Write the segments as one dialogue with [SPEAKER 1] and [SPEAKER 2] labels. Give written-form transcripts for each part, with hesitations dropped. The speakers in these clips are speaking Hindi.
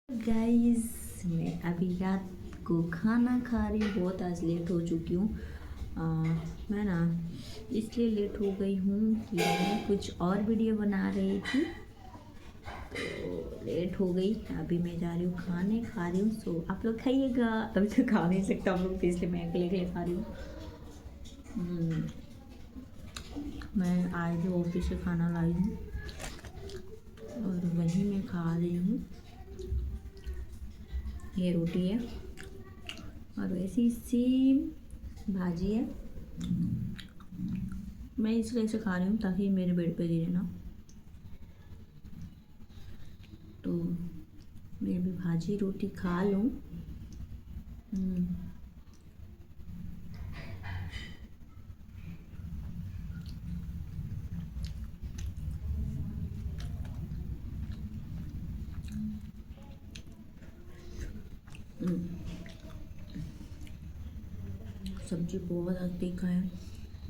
[SPEAKER 1] गाइस मैं अभी रात को खाना खा रही हूँ। बहुत आज लेट हो चुकी हूँ। मैं ना इसलिए लेट हो गई हूँ कि मैं कुछ और वीडियो बना रही थी तो लेट हो गई। अभी मैं जा रही हूँ खाने खा रही हूँ। सो आप लोग खाइएगा। अभी तो खा नहीं सकता आप लोग, इसलिए मैं अकेले अकेले खा रही हूँ। मैं आज भी ऑफिस से खाना लाई हूँ और वही मैं खा रही हूँ। ये रोटी है और वैसी सेम भाजी है। मैं इसलिए ऐसे खा रही हूँ ताकि मेरे बेड पे गिरे ना। तो मैं अभी भाजी रोटी खा लूँ। सब्जी बहुत तीखा है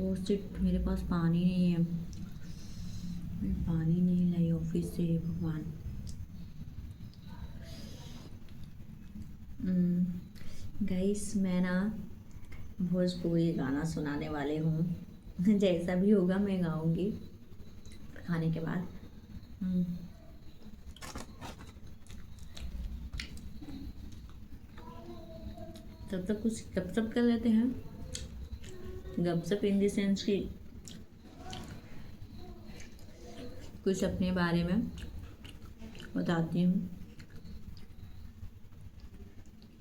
[SPEAKER 1] और सिर्फ मेरे पास पानी नहीं है। मैं पानी नहीं लाई ऑफिस से, भगवान। गाइस मैं ना भोजपुरी गाना सुनाने वाले हूँ। जैसा भी होगा मैं गाऊंगी खाने के बाद। तब तक कुछ गपशप कर लेते हैं। गपशप इन द सेंस की कुछ अपने बारे में बताती हूँ।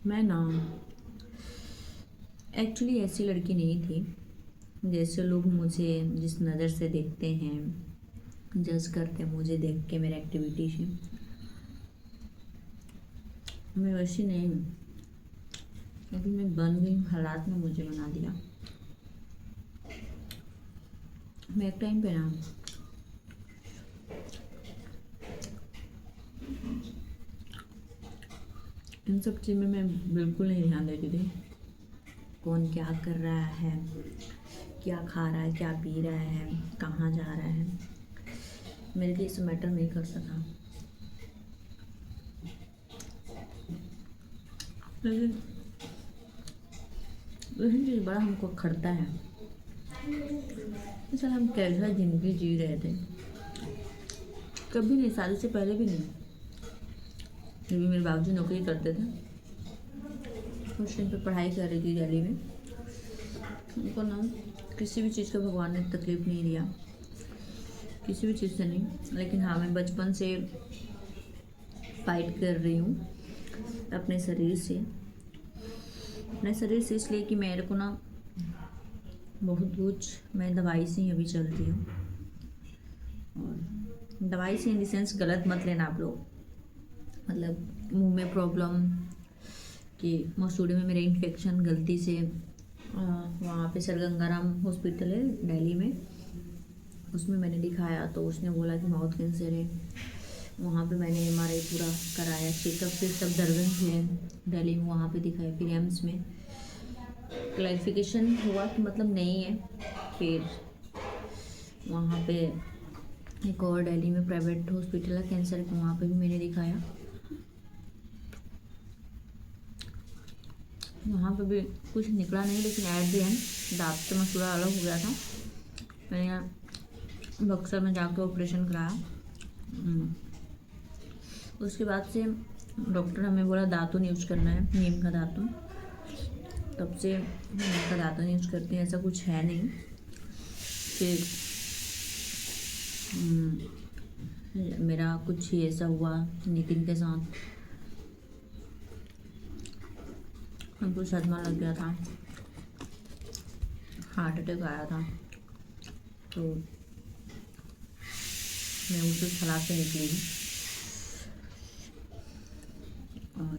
[SPEAKER 1] मैं ना एक्चुअली ऐसी लड़की नहीं थी जैसे लोग मुझे जिस नज़र से देखते हैं, जज करते हैं मुझे देख के मेरे एक्टिविटी से। मैं वैसी नहीं हूँ। अभी मैं बन गई हूँ, हालात ने मुझे बना दिया। मैं एक टाइम पे ना इन सब चीज़ में मैं बिल्कुल नहीं ध्यान देती थी। कौन क्या कर रहा है, क्या खा रहा है, क्या पी रहा है, कहाँ जा रहा है, मेरे लिए इसे मैटर नहीं करता था। लेकिन वही चीज़ बड़ा हमको खड़ता है। सर हम कैसा ज़िंदगी जी रहे थे। कभी नहीं, शादी से पहले भी नहीं। क्योंकि मेरे बाबूजी नौकरी करते थे, उस टाइम पे पढ़ाई कर रही थी दिल्ली में। उनको ना किसी भी चीज़ का भगवान ने तकलीफ़ नहीं दिया, किसी भी चीज़ से नहीं। लेकिन हाँ, मैं बचपन से फाइट कर रही हूँ अपने शरीर से। इसलिए कि मेरे को ना बहुत कुछ, मैं दवाई से ही अभी चल रही हूँ। और दवाई से इन द सेंस गलत मत लेना आप लोग। मतलब मुंह में प्रॉब्लम, कि मसूड़ी में मेरे इन्फेक्शन गलती से, वहाँ पे सर गंगाराम हॉस्पिटल है दिल्ली में, उसमें मैंने दिखाया तो उसने बोला कि माउथ कैंसर है। वहाँ पे मैंने MRI पूरा कराया, चेकअप फिर सब दरगन किए दिल्ली में, वहाँ पे दिखाया। फिर एम्स में क्लैरिफिकेशन हुआ कि मतलब नहीं है। फिर वहाँ पे एक और दिल्ली में प्राइवेट हॉस्पिटल है कैंसर का, वहाँ पे भी मैंने दिखाया। वहाँ पे भी कुछ निकला नहीं, लेकिन एट द एंड दांत से मसूड़ा अलग हो गया था। मैंने यहाँ बक्सर में जाकर ऑपरेशन कराया। उसके बाद से डॉक्टर हमें बोला दातुन यूज करना है, नीम का दातुन। तब से नीम का दातुन यूज करते हैं, ऐसा कुछ है नहीं। फिर मेरा कुछ ही ऐसा हुआ नितिन के साथ, हमको सदमा लग गया था, हार्ट अटैक आया था। तो मैं उस हालात से निकली। और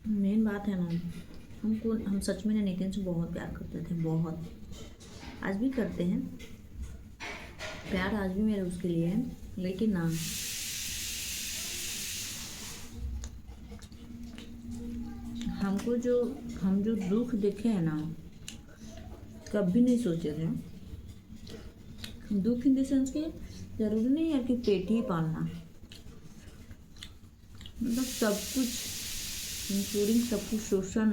[SPEAKER 1] मेन बात है ना, हम सच में ना नितिन से बहुत प्यार करते थे, बहुत। आज भी करते हैं प्यार, आज भी मेरा उसके लिए है। लेकिन ना हम जो दुख देखे हैं ना, कभी नहीं सोचे थे। दुख इन द सेंस कि जरूरी नहीं है कि पेट ही पालना। मतलब सब कुछ इंक्लूडिंग सब कुछ शोषण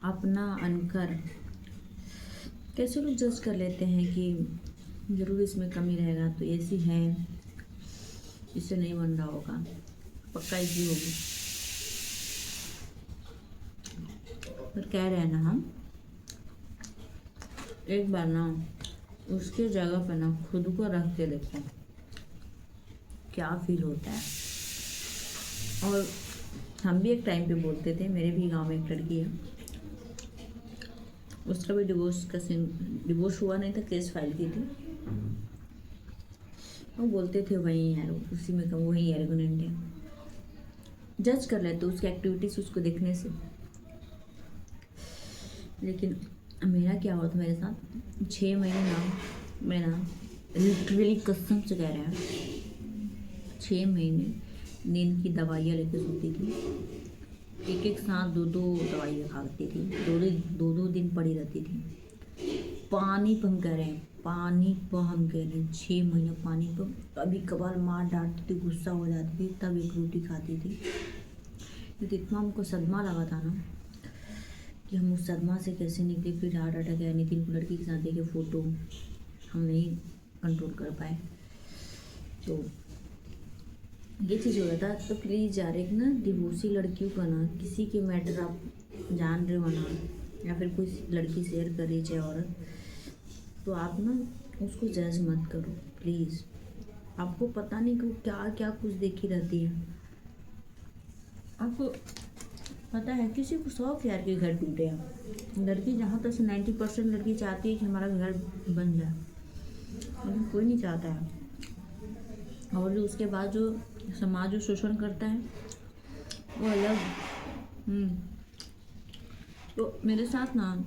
[SPEAKER 1] अपना अनकर। कैसे लोग जज कर लेते हैं कि ज़रूर इसमें कमी रहेगा, तो ऐसी है, इससे नहीं बन रहा होगा, पक्का इसी होगी। पर कह रहे हैं ना हम, एक बार ना उसके जगह पे ना खुद को रख के देखो क्या फील होता है। और हम भी एक टाइम पे बोलते थे, मेरे भी गांव में एक लड़की है, उसका भी डिवोर्स हुआ नहीं था, केस फाइल की थी। वो बोलते थे वही यार, उसी में कम वही एरोगेंट है, जज कर लेते उसकी एक्टिविटीज उसको देखने से। लेकिन मेरा क्या हुआ था मेरे साथ, 6 महीने ना मैं ना लिटरली कसम से कह रहे हैं 6 महीने नींद की दवाइयाँ लेके सोती थी, एक साथ 2 दवाइयाँ खाती थी, 2 दिन पड़ी रहती थी। पानी पर हम कह रहे हैं, पानी पर हम कह रहे हैं 6 महीने पानी पर। कभी कभार मार डांटती थी, गुस्सा हो जाती थी, तब एक रोटी खाती थी। तो इतना हमको सदमा लगा था ना कि हम उस सदमा से कैसे निकले। फिर हार्ट अटैक आया, नितिन को लड़की के साथ देखे फ़ोटो, हम नहीं कंट्रोल कर पाए। तो ये चीज़ हो रहा था। तो प्लीज़ यार, एक ना डिवोर्सी लड़कियों का ना, किसी के मैटर आप जान रहे हो ना, या फिर कोई लड़की शेयर कर रही है औरत, तो आप ना उसको जज मत करो प्लीज़। आपको पता नहीं कि क्या क्या कुछ देखी रहती है। आपको पता है किसी को शौक यार के घर टूटे हैं। लड़की जहाँ तक से 90% लड़की चाहती है कि हमारा घर बन जाए, लेकिन कोई नहीं चाहता है। और जो उसके बाद जो समाज जो शोषण करता है वो अलग। तो मेरे साथ ना,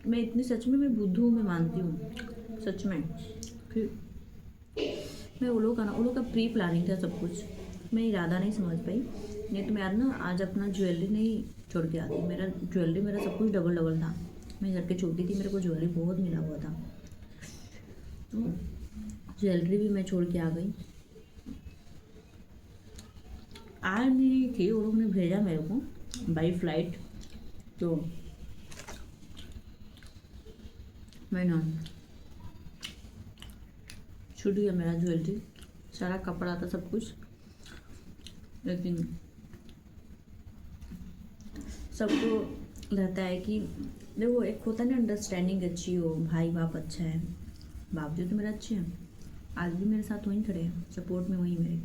[SPEAKER 1] मैं इतनी सच में मैं बुद्धू हूँ, मैं मानती हूँ सच में। फिर मैं वो लोग का प्री प्लानिंग था सब कुछ, मैं इरादा नहीं समझ पाई। नहीं तो मैं यार ना आज अपना ज्वेलरी नहीं छोड़ के आती। मेरा ज्वेलरी, मेरा सब कुछ डबल डबल था। मैं घर के छोटी थी, मेरे को ज्वेलरी बहुत मिला हुआ था, तो ज्वेलरी भी मैं छोड़ के आ गई। आज नहीं थी, वो लोग ने भेजा मेरे को बाई फ्लाइट। तो मैं ना छूट गया मेरा ज्वेलरी, सारा कपड़ा था सब कुछ। लेकिन सबको रहता है कि देखो, एक होता है ना अंडरस्टैंडिंग अच्छी हो, भाई बाप अच्छा है, बाप जो तो मेरे अच्छे हैं, आज भी मेरे साथ वहीं खड़े हैं, सपोर्ट में वहीं मेरे।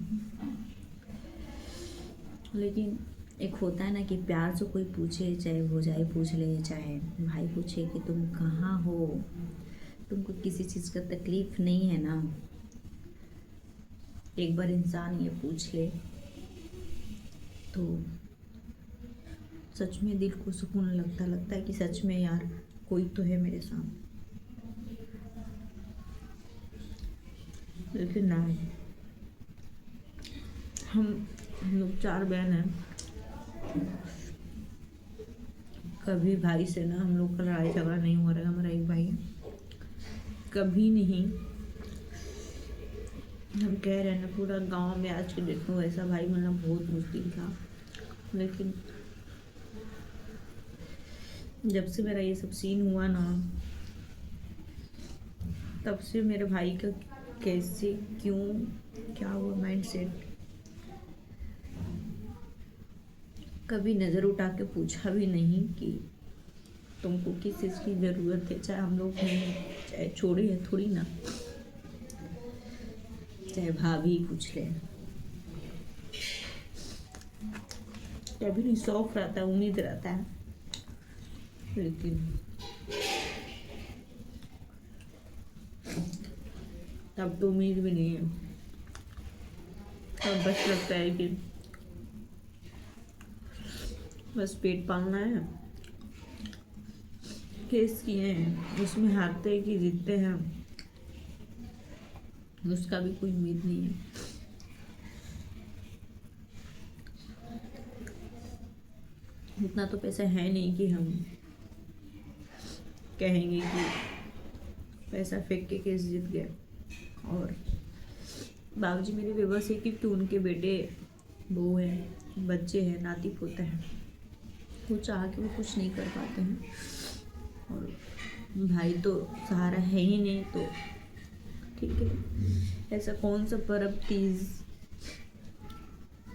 [SPEAKER 1] लेकिन एक होता है ना कि प्यार से कोई पूछे, चाहे वो जाए पूछ ले, चाहे भाई पूछे कि तुम कहाँ हो, तुमको किसी चीज़ का तकलीफ नहीं है ना। एक बार इंसान ये पूछ ले तो सच में दिल को सुकून लगता है कि सच में यार कोई तो है मेरे साथ। लेकिन ना, हम लोग 4 बहन हैं, कभी भाई से ना हम लोग का लड़ाई झगड़ा नहीं हो रहा है। हमारा एक भाई है, कभी नहीं। हम कह रहे हैं ना, पूरा गांव में आज के डेट में वैसा भाई मिलना बहुत मुश्किल था। लेकिन जब से मेरा ये सब सीन हुआ ना, तब से मेरे भाई का कैसे, क्यों, क्या हुआ माइंड सेट, कभी नज़र उठा के पूछा भी नहीं कि तुमको किस चीज़ की ज़रूरत है। चाहे हम लोग हैं, चाहे छोड़े हैं थोड़ी ना, चाहे भाभी पूछ ले, कभी नहीं। शौक रहता है, उम्मीद रहता है, लेकिन तब तो उम्मीद भी नहीं है। तब बस लगता है कि बस पेट पालना है। केस किए हैं, उसमें हारते हैं कि जीतते हैं उसका भी कोई उम्मीद नहीं है। इतना तो पैसा है नहीं कि हम कहेंगे कि पैसा फेंक के केस जीत गए। और बाबूजी मेरे बेबस है कि उनके बेटे बहू हैं, बच्चे हैं, नाती पोते हैं, वो चाह के वो कुछ नहीं कर पाते हैं। और भाई तो सहारा है ही नहीं, तो ठीक है। ऐसा कौन सा पर्व, तीज,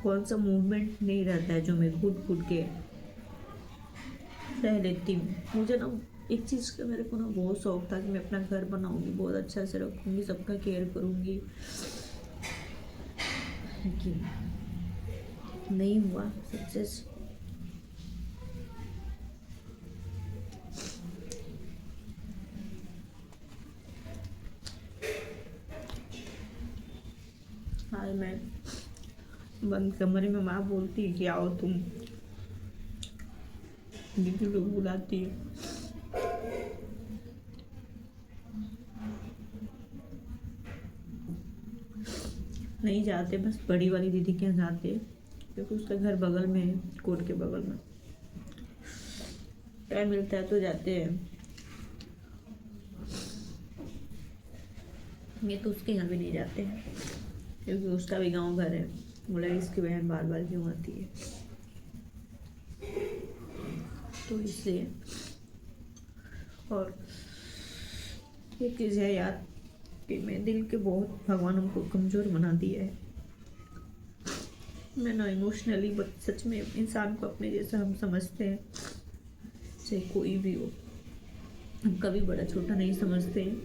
[SPEAKER 1] कौन सा मूवमेंट नहीं रहता है जो मैं घुट घुट के सह लेती हूँ। मुझे ना एक चीज़ का मेरे को ना बहुत शौक था कि मैं अपना घर बनाऊंगी, बहुत अच्छा से रखूंगी, सबका केयर करूंगी, लेकिन नहीं हुआ सक्सेस। हाँ, मैं बंद कमरे में माँ बोलती है कि आओ तुम, दीदी लोग बुलाती है। नहीं जाते, बस बड़ी वाली दीदी के यहाँ जाते हैं, क्योंकि उसका घर बगल में है, कोर्ट के बगल में। टाइम मिलता है तो जाते हैं। ये तो उसके यहाँ भी नहीं जाते हैं, क्योंकि उसका भी गांव घर है। बोला इसकी बहन बार बार क्यों आती है, तो इसलिए। और एक चीज़ है यार कि मैं दिल के बहुत, भगवान हमको कमज़ोर बना दिया है। मैं ना इमोशनली, बट सच में इंसान को अपने जैसा हम समझते हैं, चाहे कोई भी हो, हम कभी बड़ा छोटा नहीं समझते हैं।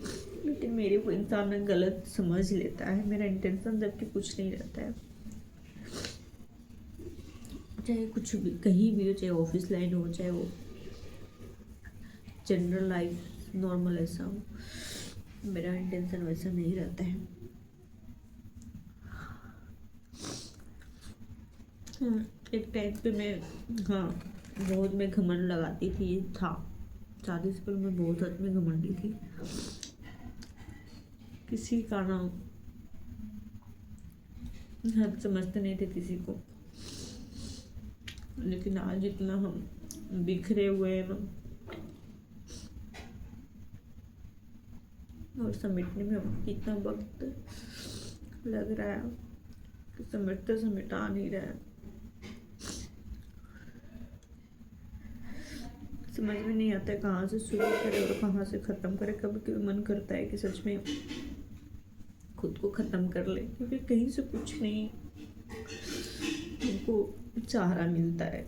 [SPEAKER 1] लेकिन मेरे को इंसान में गलत समझ लेता है मेरा इंटेंशन, जबकि कुछ नहीं रहता है। चाहे कुछ भी कहीं भी हो, चाहे ऑफिस लाइन हो, चाहे वो जनरल लाइफ नॉर्मल ऐसा हो, मेरा इंटेंशन वैसा नहीं रहता है। एक टाइम पे मैं, हाँ, बहुत मैं घमंड लगाती थी, था शादी से पहले मैं बहुत हद में घमंडी थी। किसी का नाम हम समझते नहीं थे किसी को, लेकिन आज इतना हम बिखरे हुए हैं ना, और समेटने में हमको कितना वक्त लग रहा है कि समेटते समेटा नहीं रहा है। समझ में नहीं आता है कहाँ से शुरू करे और कहाँ से ख़त्म करे। कभी कभी मन करता है कि सच में खुद को ख़त्म कर ले, क्योंकि कहीं से कुछ नहीं हमको सहारा मिलता है।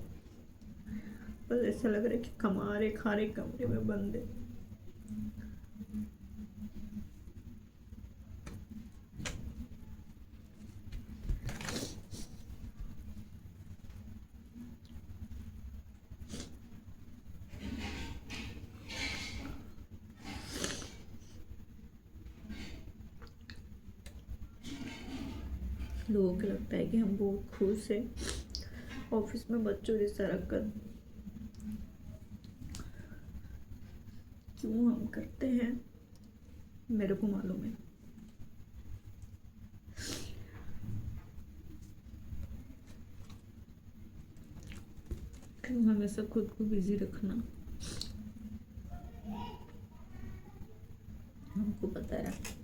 [SPEAKER 1] बस ऐसा लग रहा है कि कमा रहे, खा रहे, कमरे में बंद है। लोगों को लगता है कि हम बहुत खुश हैं ऑफिस में बच्चों जैसा रखकर। क्यों हम करते हैं मेरे को मालूम है। क्यों हमेशा खुद को बिजी रखना, हमको पता है।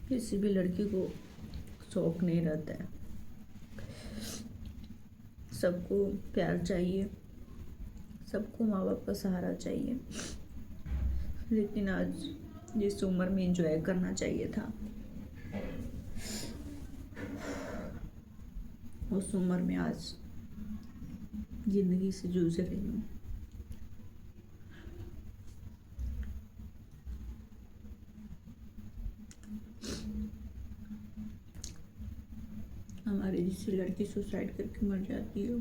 [SPEAKER 1] किसी भी लड़की को शौक नहीं रहता है, सबको प्यार चाहिए, सबको माँ बाप का सहारा चाहिए, लेकिन आज जिस उम्र में एंजॉय करना चाहिए था, उस उम्र में आज जिंदगी से जूझ रही हूँ। हमारी जिससे लड़की सुसाइड करके मर जाती हो,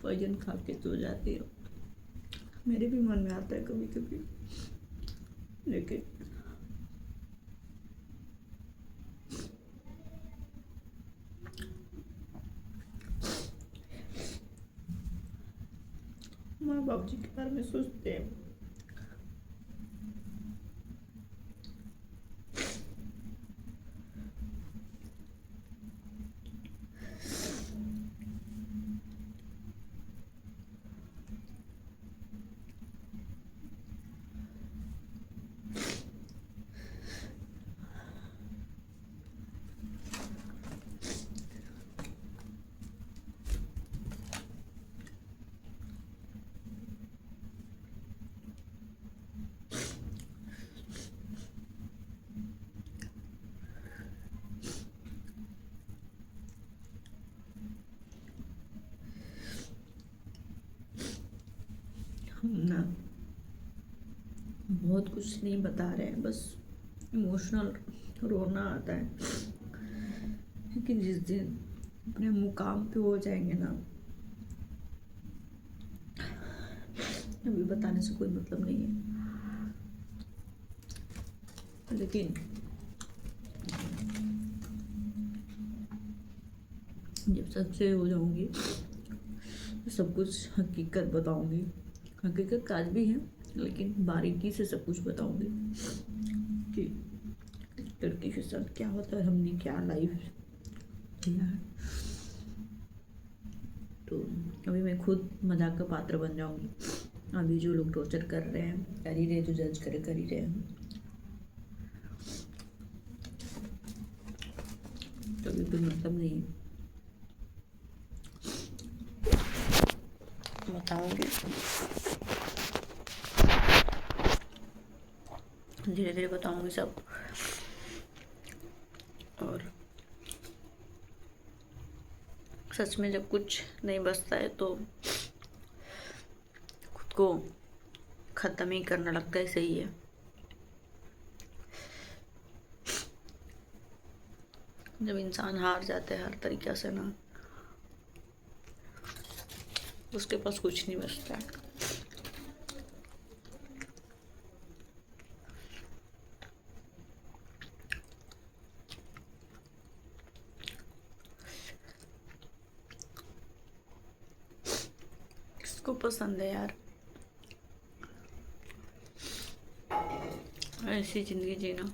[SPEAKER 1] पॉइजन खा के सो जाती हो, मेरे भी मन में आता है कभी कभी, लेकिन माँ बाप जी के बारे में सोचते हैं। हम ना बहुत कुछ नहीं बता रहे हैं, बस इमोशनल रोना आता है। लेकिन जिस दिन अपने मुकाम पे हो जाएंगे ना, अभी बताने से कोई मतलब नहीं है। लेकिन जब सच्चे हो जाऊंगी तो सब कुछ हकीकत बताऊंगी। हकीकत आज भी है, लेकिन बारीकी से सब कुछ बताऊंगी कि लड़की के साथ क्या होता है, हमने क्या लाइफ जिया है। तो अभी मैं खुद मजाक का पात्र बन जाऊंगी। अभी जो लोग टॉर्चर कर रहे हैं कर ही रहे, जो जज कर ही रहे हैं, तो अभी कोई मतलब नहीं है। बताऊंगी, धीरे धीरे बताऊंगी सब। और सच में जब कुछ नहीं बचता है तो खुद को ख़त्म ही करना लगता है। सही है, जब इंसान हार जाता है हर तरीक़े से ना, उसके पास कुछ नहीं बचता है। किसको पसंद है यार ऐसी ज़िंदगी जीना?